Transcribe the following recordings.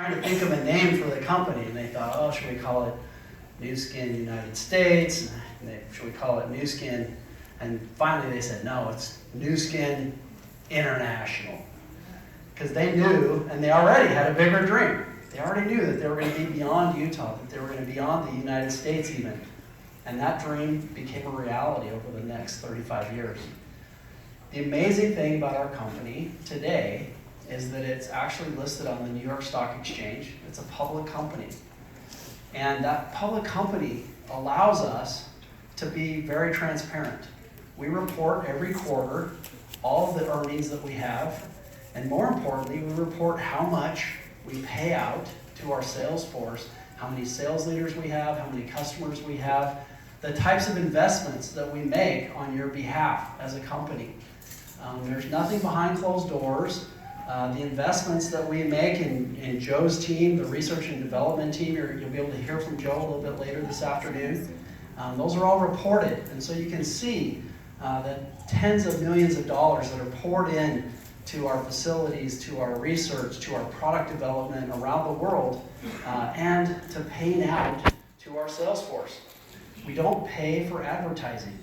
trying to think of a name for the company, and they thought, oh, should we call it Nuskin United States? Should we call it Nuskin? And finally they said, no, it's Nuskin International. Because they knew, and they already had a bigger dream. They already knew that they were going to be beyond Utah, that they were going to be beyond the United States even. And that dream became a reality over the next 35 years. The amazing thing about our company today is that it's actually listed on the New York Stock Exchange. It's a public company. And that public company allows us to be very transparent. We report every quarter all of the earnings that we have, and more importantly, we report how much we pay out to our sales force, how many sales leaders we have, how many customers we have, the types of investments that we make on your behalf as a company. There's nothing behind closed doors. The investments that we make in Joe's team, the research and development team, you'll be able to hear from Joe a little bit later this afternoon. Those are all reported, and so you can see that tens of millions of dollars that are poured in to our facilities, to our research, to our product development around the world, and to paying out to our sales force. We don't pay for advertising.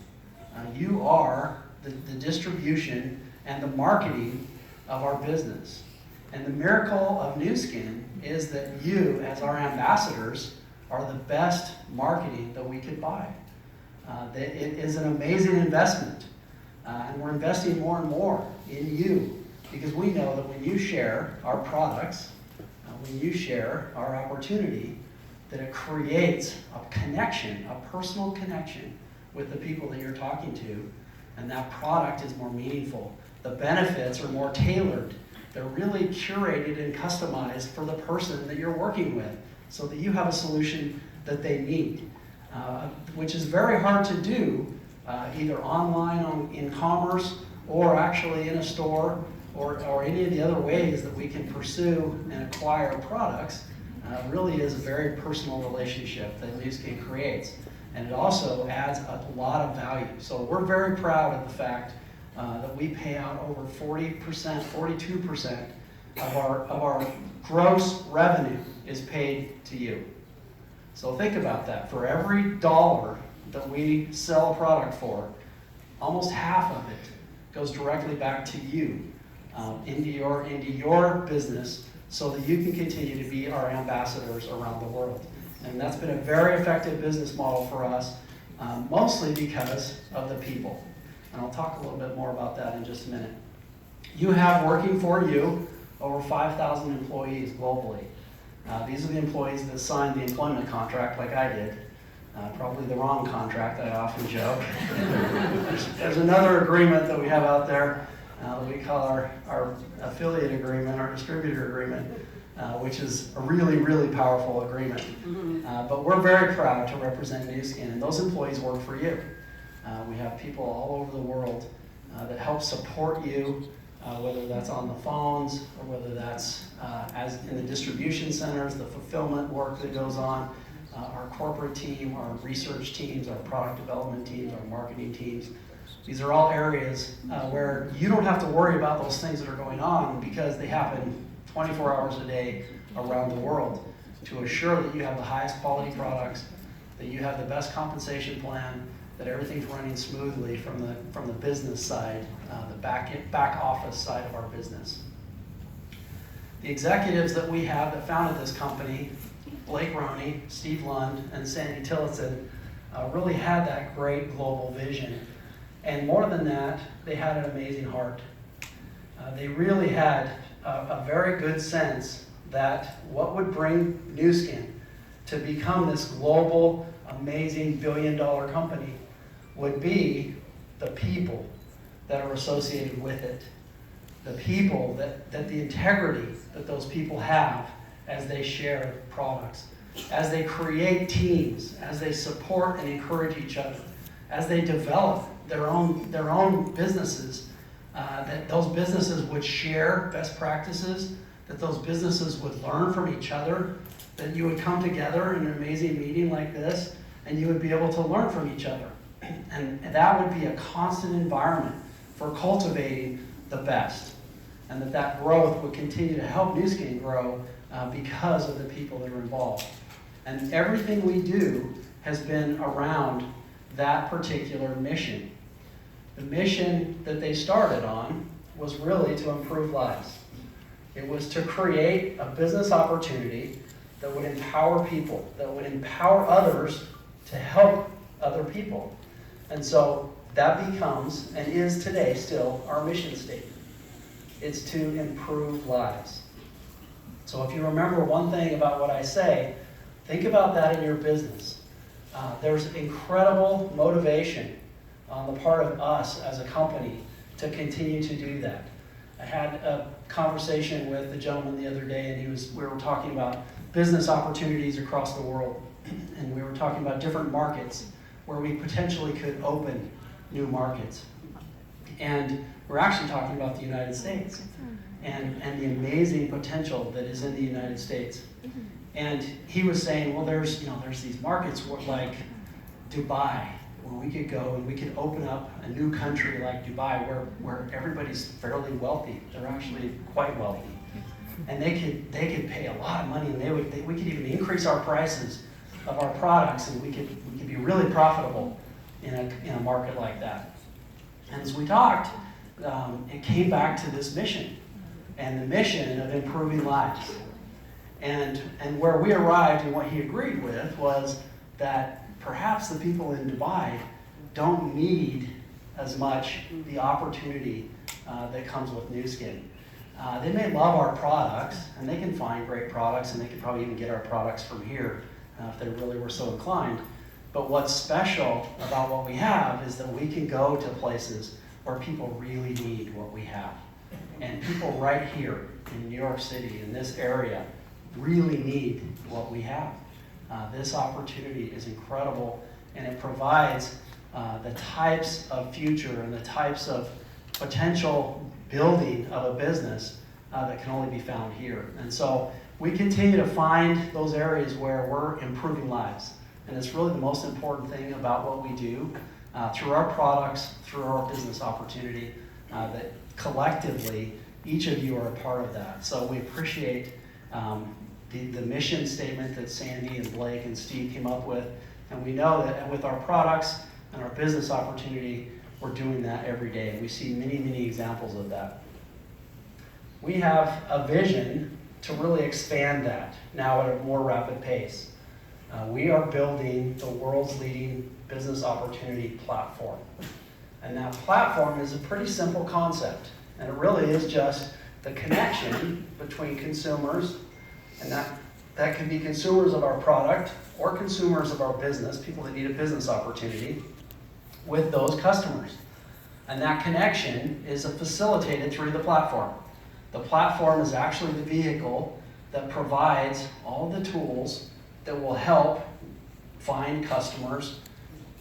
You are the distribution and the marketing of our business. And the miracle of Nuskin is that you, as our ambassadors, are the best marketing that we could buy. It is an amazing investment. And we're investing more and more in you, because we know that when you share our products, when you share our opportunity, that it creates a connection, a personal connection with the people that you're talking to, and that product is more meaningful. The benefits are more tailored. They're really curated and customized for the person that you're working with, so that you have a solution that they need, which is very hard to do either online in commerce or actually in a store or any of the other ways that we can pursue and acquire products. Really is a very personal relationship that Nuskin creates. And it also adds a lot of value. So we're very proud of the fact that we pay out over 40%, 42% of our gross revenue is paid to you. So think about that. For every dollar that we sell a product for, almost half of it goes directly back to you, into your business, so that you can continue to be our ambassadors around the world. And that's been a very effective business model for us, mostly because of the people. And I'll talk a little bit more about that in just a minute. You have working for you over 5,000 employees globally. These are the employees that signed the employment contract like I did. Probably the wrong contract, I often joke. There's another agreement that we have out there that we call our affiliate agreement, our distributor agreement, which is a really, really powerful agreement. But we're very proud to represent Nuskin, and those employees work for you. We have people all over the world that help support you, whether that's on the phones or whether that's as in the distribution centers, the fulfillment work that goes on, our corporate team, our research teams, our product development teams, our marketing teams. These are all areas where you don't have to worry about those things that are going on, because they happen 24 hours a day around the world to assure that you have the highest quality products, that you have the best compensation plan, that everything's running smoothly from the business side, the back office side of our business. The executives that we have that founded this company, Blake Roney, Steve Lund, and Sandy Tillotson, really had that great global vision. And more than that, they had an amazing heart. They really had a very good sense that what would bring Nuskin to become this global, amazing billion-dollar company would be the people that are associated with it. The people, that the integrity that those people have as they share products, as they create teams, as they support and encourage each other, as they develop their own businesses, that those businesses would share best practices, that those businesses would learn from each other, that you would come together in an amazing meeting like this, and you would be able to learn from each other. And that would be a constant environment for cultivating the best. And that growth would continue to help Nuskin grow because of the people that are involved. And everything we do has been around that particular mission. The mission that they started on was really to improve lives. It was to create a business opportunity that would empower people, that would empower others to help other people. And so that becomes, and is today still, our mission statement. It's to improve lives. So if you remember one thing about what I say, think about that in your business. There's incredible motivation on the part of us as a company to continue to do that. I had a conversation with a gentleman the other day, and we were talking about business opportunities across the world, and we were talking about different markets where we potentially could open new markets. And we're actually talking about the United States and the amazing potential that is in the United States. And he was saying, well, there's these markets like Dubai, where we could go and we could open up a new country like Dubai where everybody's fairly wealthy. They're actually quite wealthy. And they could pay a lot of money, and we could even increase our prices of our products, and we could be really profitable in a market like that. And as we talked, it came back to this mission, and the mission of improving lives. And where we arrived and what he agreed with was that perhaps the people in Dubai don't need as much the opportunity that comes with Nuskin. They may love our products, and they can find great products, and they could probably even get our products from here if they really were so inclined. But what's special about what we have is that we can go to places where people really need what we have. And people right here in New York City, in this area, really need what we have. This opportunity is incredible, and it provides the types of future and the types of potential building of a business that can only be found here. And so we continue to find those areas where we're improving lives. And it's really the most important thing about what we do through our products, through our business opportunity, that collectively, each of you are a part of that. So we appreciate the mission statement that Sandy and Blake and Steve came up with. And we know that with our products and our business opportunity, we're doing that every day. And we see many, many examples of that. We have a vision to really expand that now at a more rapid pace. We are building the world's leading business opportunity platform. And that platform is a pretty simple concept. And it really is just the connection between consumers, and that can be consumers of our product or consumers of our business, people that need a business opportunity, with those customers. And that connection is facilitated through the platform. The platform is actually the vehicle that provides all the tools that will help find customers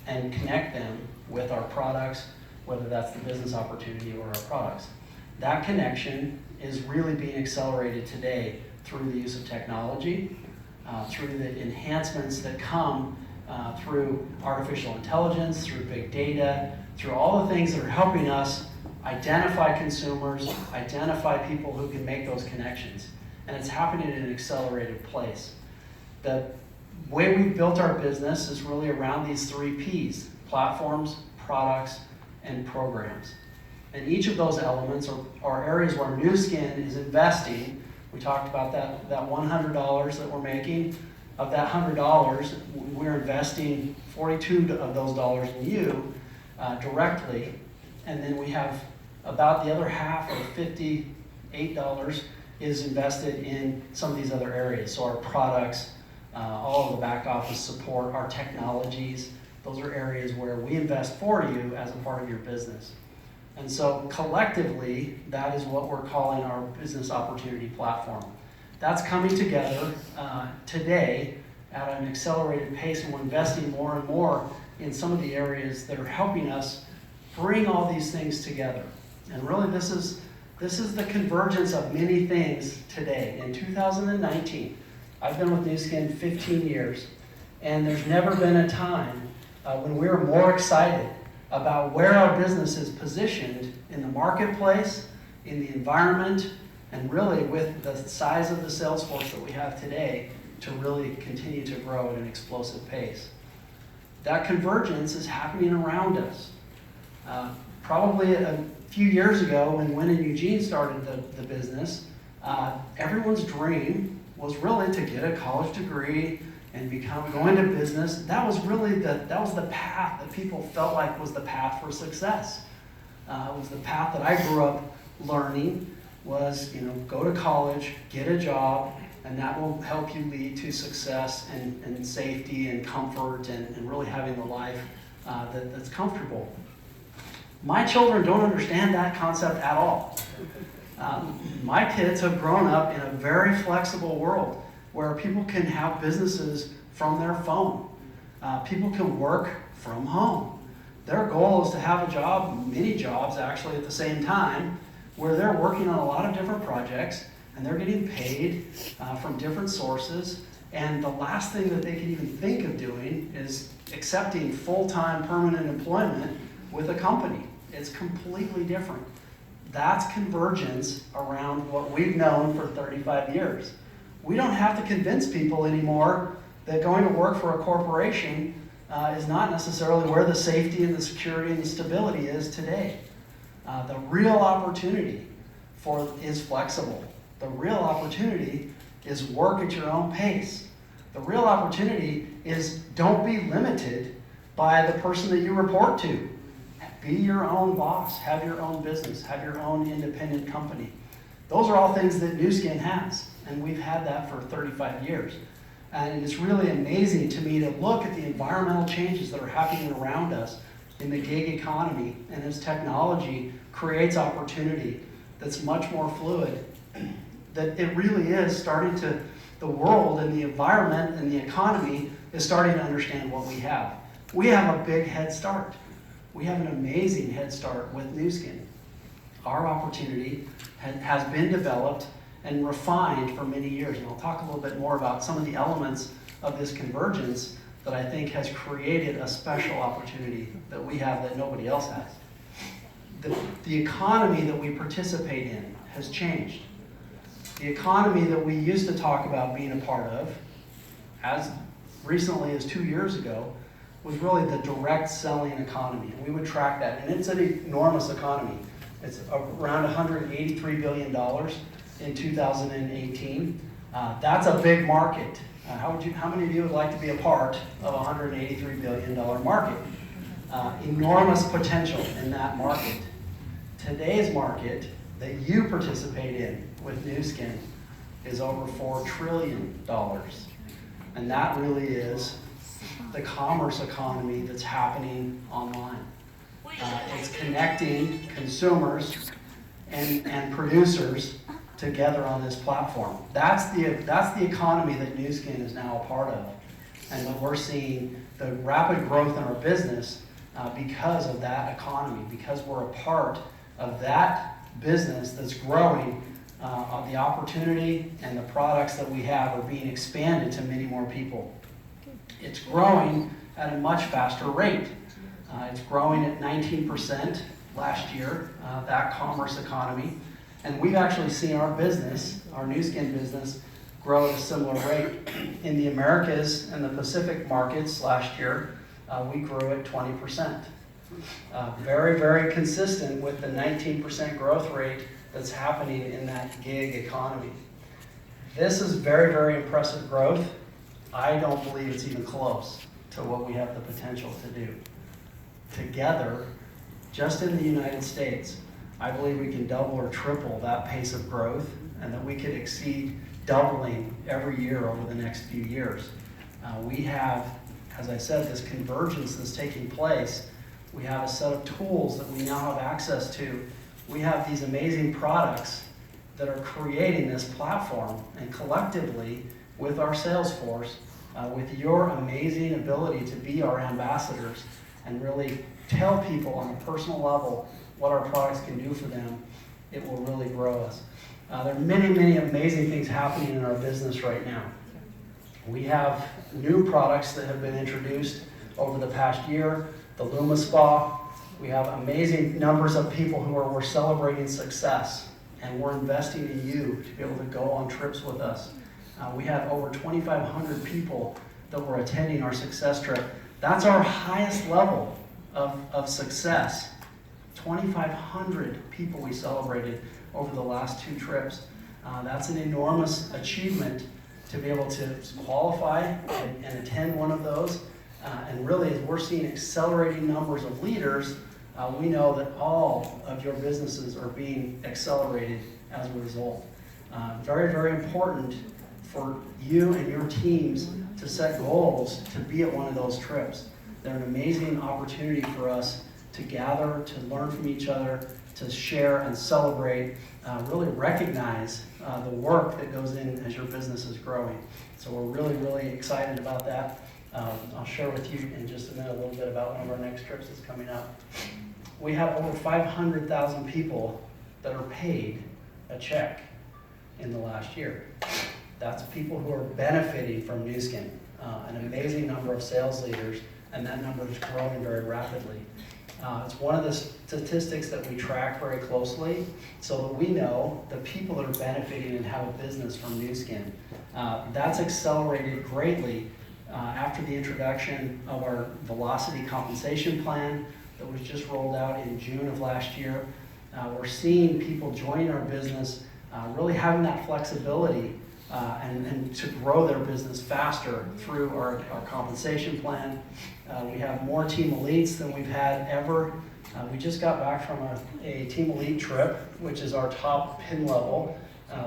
and connect them with our products, whether that's the business opportunity or our products. That connection is really being accelerated today through the use of technology, through the enhancements that come through artificial intelligence, through big data, through all the things that are helping us identify consumers, identify people who can make those connections. And it's happening in an accelerated place. The way we've built our business is really around these 3 Ps: platforms, products, and programs. And each of those elements are areas where Nuskin is investing. We talked about that $100 that we're making. Of that $100, we're investing 42 of those dollars in you directly. And then we have about the other half, or $58, is invested in some of these other areas. So our products, all of the back office support, our technologies, those are areas where we invest for you as a part of your business. And so collectively, that is what we're calling our business opportunity platform. That's coming together today at an accelerated pace, and we're investing more and more in some of the areas that are helping us bring all these things together. And really this is the convergence of many things today. In 2019, I've been with Nuskin 15 years, and there's never been a time when we were more excited about where our business is positioned in the marketplace, in the environment, and really with the size of the sales force that we have today to really continue to grow at an explosive pace. That convergence is happening around us. Probably a few years ago when Wynn and Eugene started the business, everyone's dream was really to get a college degree and go into business. That was really the path that people felt like was the path for success. It was the path that I grew up learning was, go to college, get a job, and that will help you lead to success and safety and comfort and really having the life that's comfortable. My children don't understand that concept at all. My kids have grown up in a very flexible world where people can have businesses from their phone. People can work from home. Their goal is to have a job, many jobs actually at the same time, where they're working on a lot of different projects and they're getting paid from different sources. And the last thing that they can even think of doing is accepting full-time permanent employment with a company. It's completely different. That's convergence around what we've known for 35 years. We don't have to convince people anymore that going to work for a corporation is not necessarily where the safety and the security and the stability is today. The real opportunity is flexible. The real opportunity is work at your own pace. The real opportunity is don't be limited by the person that you report to. Be your own boss, have your own business, have your own independent company. Those are all things that Nuskin has, and we've had that for 35 years. And it's really amazing to me to look at the environmental changes that are happening around us in the gig economy, and as technology creates opportunity that's much more fluid, that it really is starting to, the world and the environment and the economy is starting to understand what we have. We have a big head start. We have an amazing head start with Nuskin. Our opportunity has been developed and refined for many years, and I'll talk a little bit more about some of the elements of this convergence that I think has created a special opportunity that we have that nobody else has. The economy that we participate in has changed. The economy that we used to talk about being a part of, as recently as 2 years ago, was really the direct selling economy. And we would track that, and it's an enormous economy. It's around $183 billion in 2018. That's a big market. How many of you would like to be a part of a $183 billion market? Enormous potential in that market. Today's market that you participate in with Nuskin is over $4 trillion. And that really is the commerce economy that's happening online. It's connecting consumers and producers together on this platform. That's the economy that Nuskin is now a part of, and that we're seeing the rapid growth in our business because of that economy, because we're a part of that business that's growing. The opportunity and the products that we have are being expanded to many more people. It's growing at a much faster rate. It's growing at 19% last year, that commerce economy. And we've actually seen our business, our Nuskin business, grow at a similar rate. In the Americas and the Pacific markets last year, we grew at 20%. Very, very consistent with the 19% growth rate that's happening in that gig economy. This is very, very impressive growth. I don't believe it's even close to what we have the potential to do. Together, just in the United States, I believe we can double or triple that pace of growth, and that we could exceed doubling every year over the next few years. We have, as I said, this convergence that's taking place. We have a set of tools that we now have access to. We have these amazing products that are creating this platform, and collectively, with our sales force, with your amazing ability to be our ambassadors and really tell people on a personal level what our products can do for them, it will really grow us. There are many, many amazing things happening in our business right now. We have new products that have been introduced over the past year, the Luma Spa. We have amazing numbers of people who we're celebrating success and we're investing in you to be able to go on trips with us. We have over 2,500 people that were attending our success trip. That's our highest level of success. 2,500 people we celebrated over the last 2 trips. That's an enormous achievement to be able to qualify and attend one of those. And really, as we're seeing accelerating numbers of leaders, we know that all of your businesses are being accelerated as a result. Very, very important for you and your teams to set goals to be at one of those trips. They're an amazing opportunity for us to gather, to learn from each other, to share and celebrate, really recognize the work that goes in as your business is growing. So we're really, really excited about that. I'll share with you in just a minute a little bit about one of our next trips that's coming up. We have over 500,000 people that are paid a check in the last year. That's people who are benefiting from Nuskin, an amazing number of sales leaders, and that number is growing very rapidly. It's one of the statistics that we track very closely so that we know the people that are benefiting and have a business from Nuskin. That's accelerated greatly after the introduction of our Velocity compensation plan that was just rolled out in June of last year. We're seeing people joining our business really having that flexibility and to grow their business faster through our compensation plan. We have more team elites than we've had ever. We just got back from a team elite trip, which is our top pin level.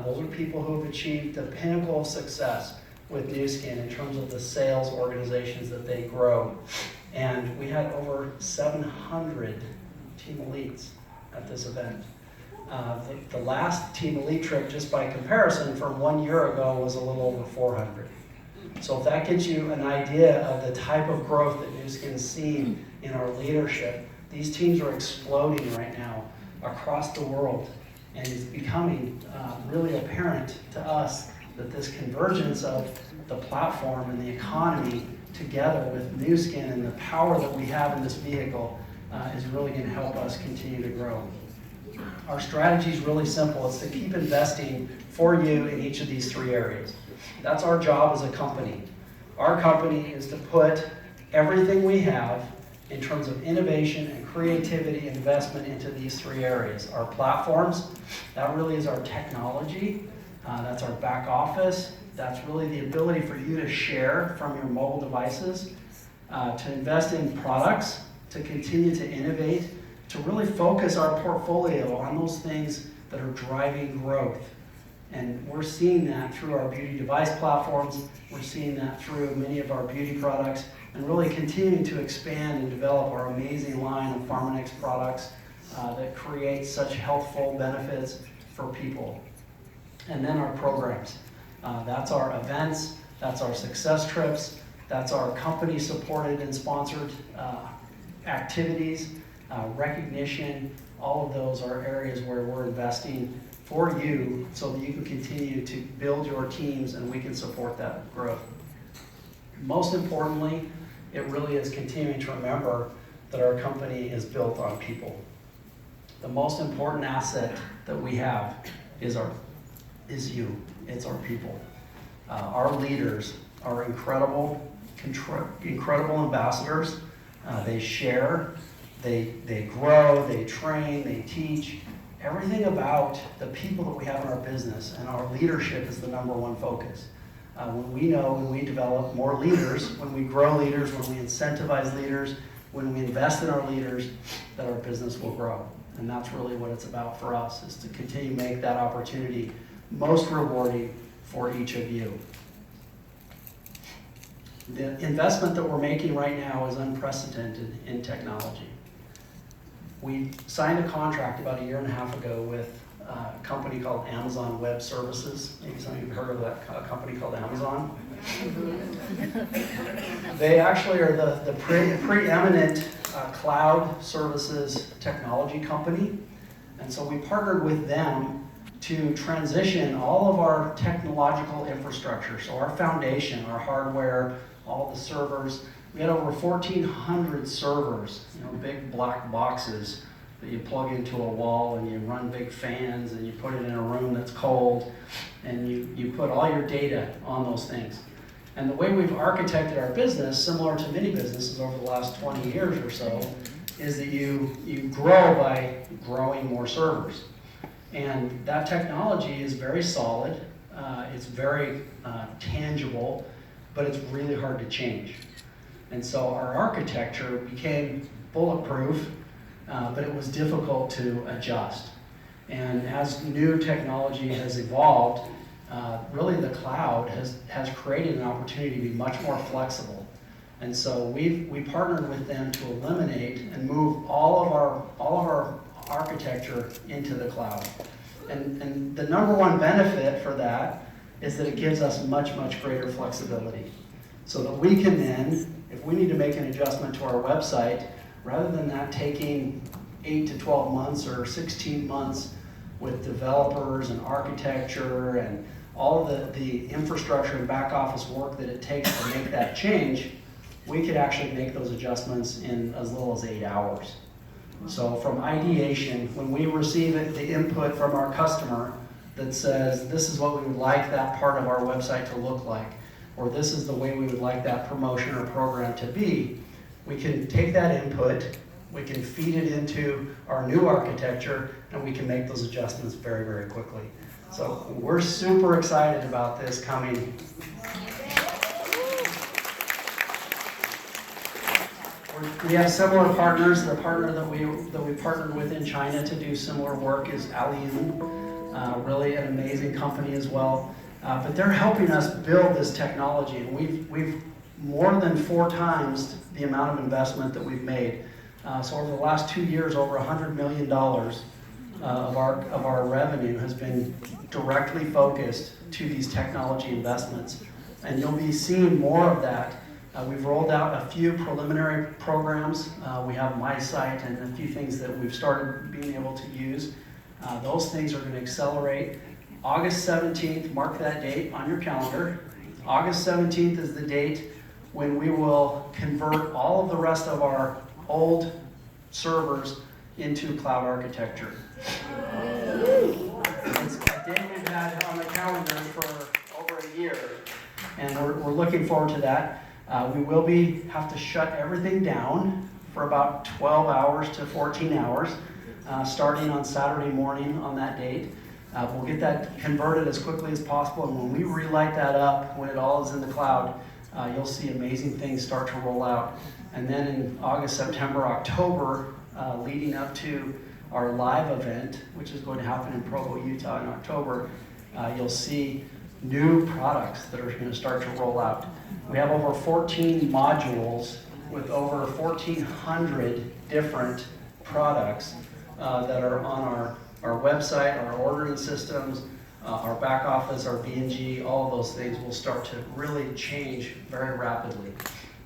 Those are people who have achieved the pinnacle of success with Nuskin in terms of the sales organizations that they grow. And we had over 700 team elites at this event. The last Team Elite trip, just by comparison, from 1 year ago was a little over 400. So if that gives you an idea of the type of growth that Nuskin's seen in our leadership, these teams are exploding right now across the world. And it's becoming really apparent to us that this convergence of the platform and the economy together with Nuskin and the power that we have in this vehicle is really going to help us continue to grow. Our strategy is really simple. It's to keep investing for you in each of these 3 areas. That's our job as a company. Our company is to put everything we have in terms of innovation and creativity investment into these 3 areas. Our platforms, that really is our technology. That's our back office. That's really the ability for you to share from your mobile devices, to invest in products, to continue to innovate, to really focus our portfolio on those things that are driving growth. And we're seeing that through our beauty device platforms. We're seeing that through many of our beauty products, and really continuing to expand and develop our amazing line of Pharmanex products that create such healthful benefits for people. And then our programs. That's our events, that's our success trips, that's our company-supported and sponsored activities, recognition. All of those are areas where we're investing for you so that you can continue to build your teams and we can support that growth. Most importantly, it really is continuing to remember that our company is built on people. The most important asset that we have is you. It's our people. Our leaders are incredible ambassadors. They share, they grow, they train, they teach. Everything about the people that we have in our business and our leadership is the #1 focus. When we develop more leaders, when we grow leaders, when we incentivize leaders, when we invest in our leaders, that our business will grow. And that's really what it's about for us, is to continue to make that opportunity most rewarding for each of you. The investment that we're making right now is unprecedented in technology. We signed a contract about 1.5 years ago with a company called Amazon Web Services. Maybe some of you have heard of that company called Amazon. They actually are the preeminent cloud services technology company. And so we partnered with them to transition all of our technological infrastructure, so our foundation, our hardware, all the servers. We had over 1,400 servers, big black boxes that you plug into a wall and you run big fans and you put it in a room that's cold, and you put all your data on those things. And the way we've architected our business, similar to many businesses over the last 20 years or so, is that you grow by growing more servers. And that technology is very solid, it's very tangible, but it's really hard to change. And so our architecture became bulletproof, but it was difficult to adjust. And as new technology has evolved, really the cloud has created an opportunity to be much more flexible. And so we partnered with them to eliminate and move all of our architecture into the cloud. And the number one benefit for that is that it gives us much, much greater flexibility. So that we can then, if we need to make an adjustment to our website, rather than that taking 8 to 12 months or 16 months with developers and architecture and all of the infrastructure and back office work that it takes to make that change, we could actually make those adjustments in as little as 8 hours. So from ideation, when we receive the input from our customer that says, this is what we would like that part of our website to look like, or this is the way we would like that promotion or program to be, we can take that input, we can feed it into our new architecture, and we can make those adjustments very, very quickly. So we're super excited about this coming. We have similar partners. The partner that we partnered with in China to do similar work is Aliyun, really an amazing company as well. But they're helping us build this technology, and we've more than 4 times the amount of investment that we've made. So over the last 2 years, over $100 million of our revenue has been directly focused to these technology investments, and you'll be seeing more of that. We've rolled out a few preliminary programs. We have My Site and a few things that we've started being able to use. Those things are going to accelerate. August 17th, mark that date on your calendar. August 17th is the date when we will convert all of the rest of our old servers into cloud architecture. It's a date we've had on the calendar for over a year, and we're looking forward to that. We will have to shut everything down for about 12 hours to 14 hours, starting on Saturday morning on that date. We'll get that converted as quickly as possible, and when we relight that up, when it all is in the cloud, you'll see amazing things start to roll out. And then in August, September, October, leading up to our live event, which is going to happen in Provo, Utah in October, you'll see new products that are going to start to roll out. We have over 14 modules with over 1,400 different products that are on our website, our ordering systems, our back office, our B&G, all of those things will start to really change very rapidly.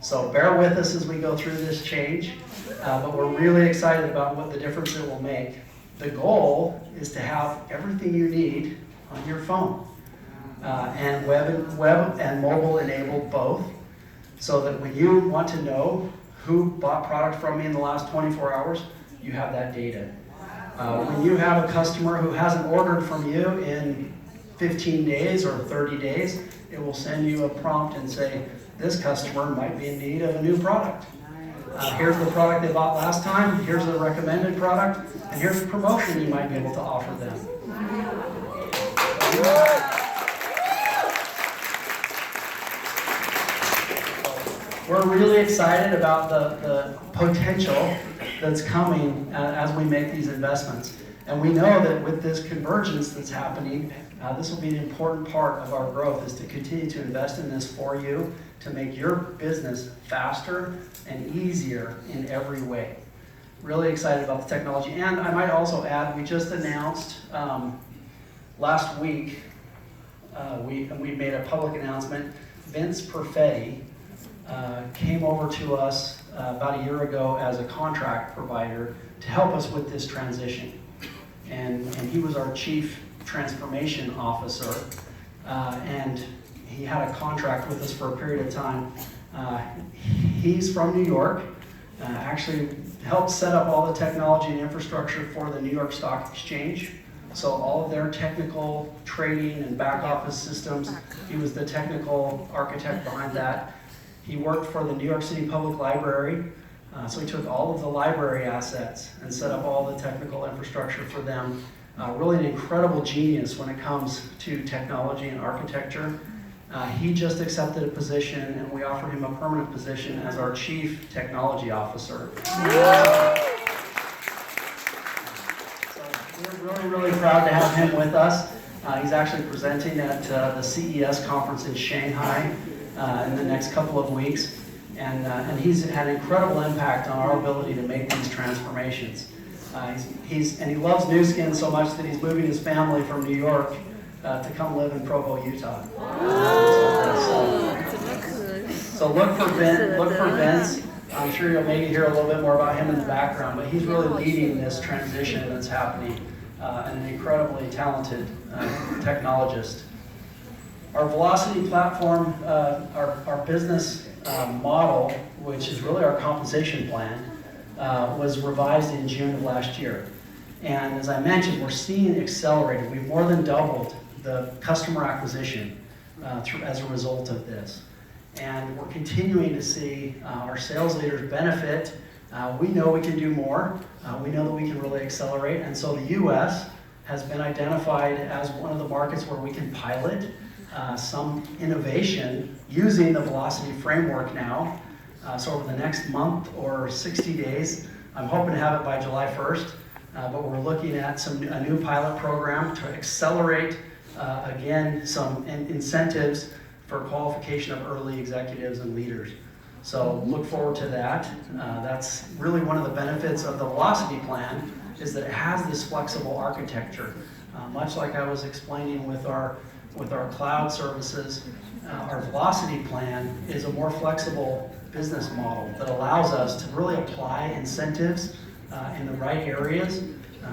So bear with us as we go through this change, but we're really excited about what the difference it will make. The goal is to have everything you need on your phone, and web and mobile enabled both, so that when you want to know who bought product from me in the last 24 hours, you have that data. When you have a customer who hasn't ordered from you in 15 days or 30 days, it will send you a prompt and say, this customer might be in need of a new product. Here's the product they bought last time, here's the recommended product, and here's the promotion you might be able to offer them. We're really excited about the potential that's coming as we make these investments. And we know that with this convergence that's happening, this will be an important part of our growth, is to continue to invest in this for you, to make your business faster and easier in every way. Really excited about the technology. And I might also add, we just announced last week, we made a public announcement. Vince Perfetti came over to us about a year ago as a contract provider to help us with this transition. And he was our chief transformation officer, and he had a contract with us for a period of time. He's from New York, actually helped set up all the technology and infrastructure for the New York Stock Exchange. So all of their technical trading and back office systems, he was the technical architect behind that. He worked for the New York City Public Library, so he took all of the library assets and set up all the technical infrastructure for them. Really an incredible genius when it comes to technology and architecture. He just accepted a position, and we offered him a permanent position as our Chief Technology Officer. We're really, really proud to have him with us. He's actually presenting at the CES conference in Shanghai in the next couple of weeks. And he's had an incredible impact on our ability to make these transformations. And he loves Nuskin so much that he's moving his family from New York to come live in Provo, Utah. So look for Vince. I'm sure you'll maybe hear a little bit more about him in the background, but he's really leading this transition that's happening, and an incredibly talented technologist. Our Velocity platform, our business model, which is really our compensation plan, was revised in June of last year. And as I mentioned, we're seeing it accelerated. We've more than doubled the customer acquisition as a result of this. And we're continuing to see our sales leaders benefit. We know we can do more. We know that we can really accelerate. And so the US has been identified as one of the markets where we can pilot some innovation using the Velocity framework now. So over the next month or 60 days, I'm hoping to have it by July 1st, but we're looking at a new pilot program to accelerate, again, some incentives for qualification of early executives and leaders. So look forward to that. That's really one of the benefits of the Velocity plan, is that it has this flexible architecture. Much like I was explaining with our cloud services, our Velocity plan is a more flexible business model that allows us to really apply incentives in the right areas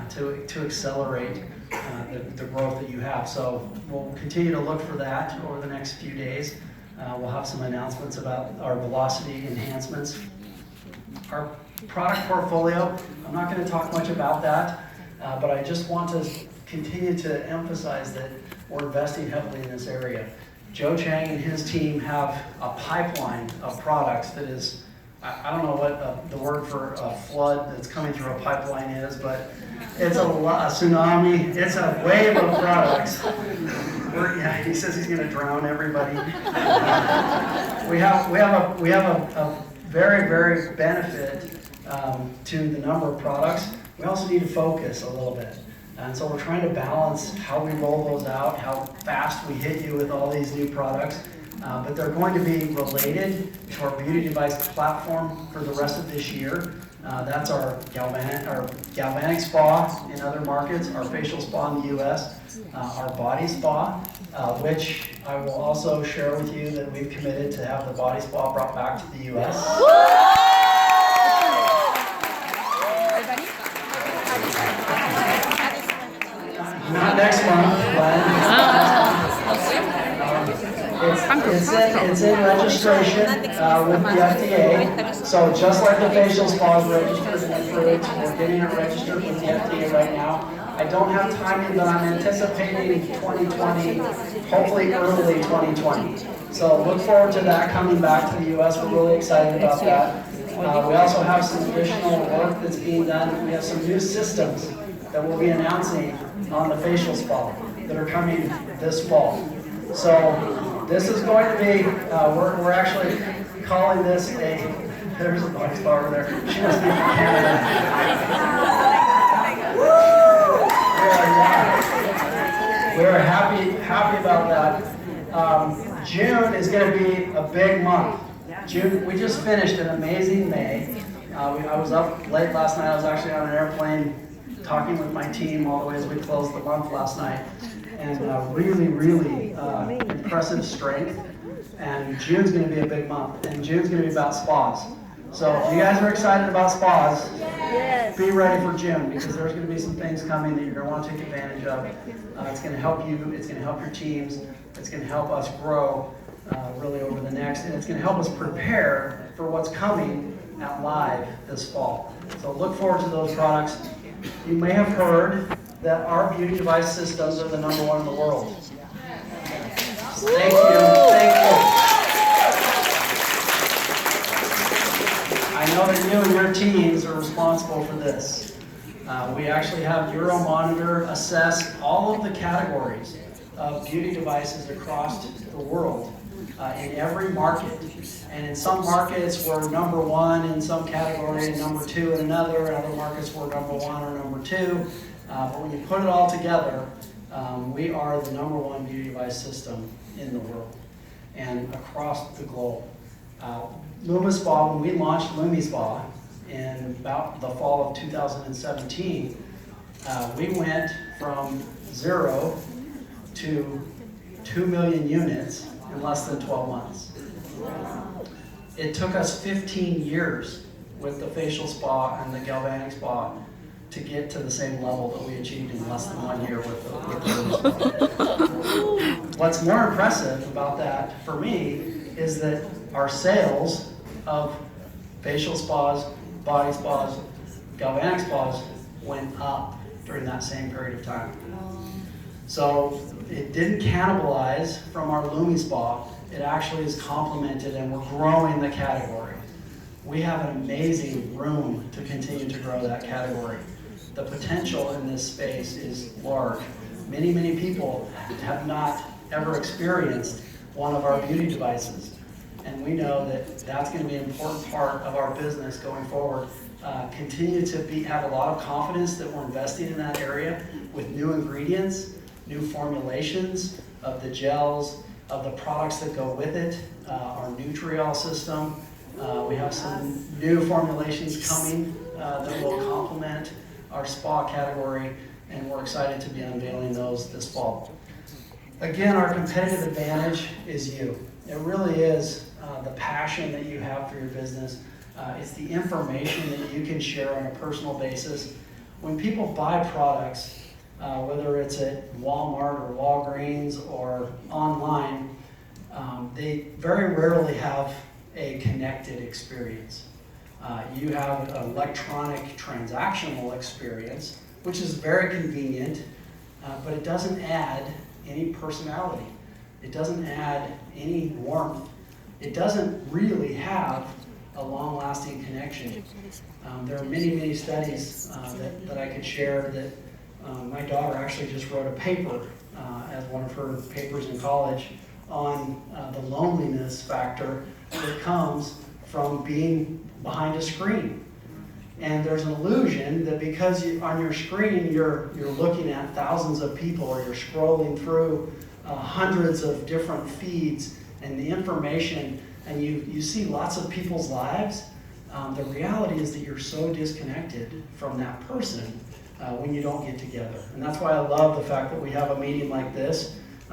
to accelerate the growth that you have. So we'll continue to look for that over the next few days. We'll have some announcements about our Velocity enhancements. Our product portfolio, I'm not going to talk much about that, but I just want to continue to emphasize that we're investing heavily in this area. Joe Chang and his team have a pipeline of products that is, I don't know what the word for a flood that's coming through a pipeline is, but it's a tsunami. It's a wave of products. He says he's going to drown everybody. We have a very, very benefit to the number of products. We also need to focus a little bit. And so we're trying to balance how we roll those out, how fast we hit you with all these new products. But they're going to be related to our beauty device platform for the rest of this year. That's our galvanic spa in other markets, our facial spa in the US, our body spa, which I will also share with you that we've committed to have the body spa brought back to the US. Not next month, but it's in registration with the FDA. So just like the facial spa is registered and approved, we're getting it registered with the FDA right now. I don't have timing, but I'm anticipating 2020, hopefully early 2020. So look forward to that coming back to the US. We're really excited about that. We also have some additional work that's being done. We have some new systems that we'll be announcing on the facial spa that are coming this fall. So this is going to be, we're actually calling this there's a body spa over there. She must be from Canada. We're happy about that. June is going to be a big month. June, we just finished an amazing May. I was up late last night. I was actually on an airplane talking with my team all the way as we closed the month last night, and really impressive strength. And June's going to be a big month, and June's going to be about spas. So if you guys are excited about spas, be ready for June, because there's going to be some things coming that you're going to want to take advantage of. It's going to help you, it's going to help your teams, it's going to help us grow really over the next, and it's going to help us prepare for what's coming at Live this fall. So look forward to those products. You may have heard that our beauty device systems are the #1 in the world. Thank you, thank you. I know that you and your teams are responsible for this. We actually have Euromonitor assess all of the categories of beauty devices across the world in every market. And in some markets we're #1 in some category and #2 in another. In other markets we're #1 or #2. But when you put it all together, we are the #1 beauty device system in the world and across the globe. LumiSpa, when we launched LumiSpa in about the fall of 2017, we went from 0 to 2 million units in less than 12 months. It took us 15 years with the facial spa and the galvanic spa to get to the same level that we achieved in less than 1 year with the LumiSpa. What's more impressive about that for me is that our sales of facial spas, body spas, galvanic spas went up during that same period of time. So it didn't cannibalize from our LumiSpa. It actually is complemented, and we're growing the category. We have an amazing room to continue to grow that category. The potential in this space is large. Many, many people have not ever experienced one of our beauty devices. And we know that that's going to be an important part of our business going forward. Continue to have a lot of confidence that we're investing in that area with new ingredients, new formulations of the gels, of the products that go with it, our Nutriol system. We have some new formulations coming that will complement our spa category, and we're excited to be unveiling those this fall. Again, our competitive advantage is you. It really is the passion that you have for your business. It's the information that you can share on a personal basis. When people buy products, whether it's at Walmart or Walgreens or online, they very rarely have a connected experience. You have an electronic transactional experience, which is very convenient, but it doesn't add any personality. It doesn't add any warmth. It doesn't really have a long-lasting connection. There are many, many studies that I could share that my daughter actually just wrote a paper as one of her papers in college on the loneliness factor that comes from being behind a screen. And there's an illusion that because on your screen you're looking at thousands of people, or you're scrolling through hundreds of different feeds and the information, and you see lots of people's lives. The reality is that you're so disconnected from that person when you don't get together. And that's why I love the fact that we have a meeting like this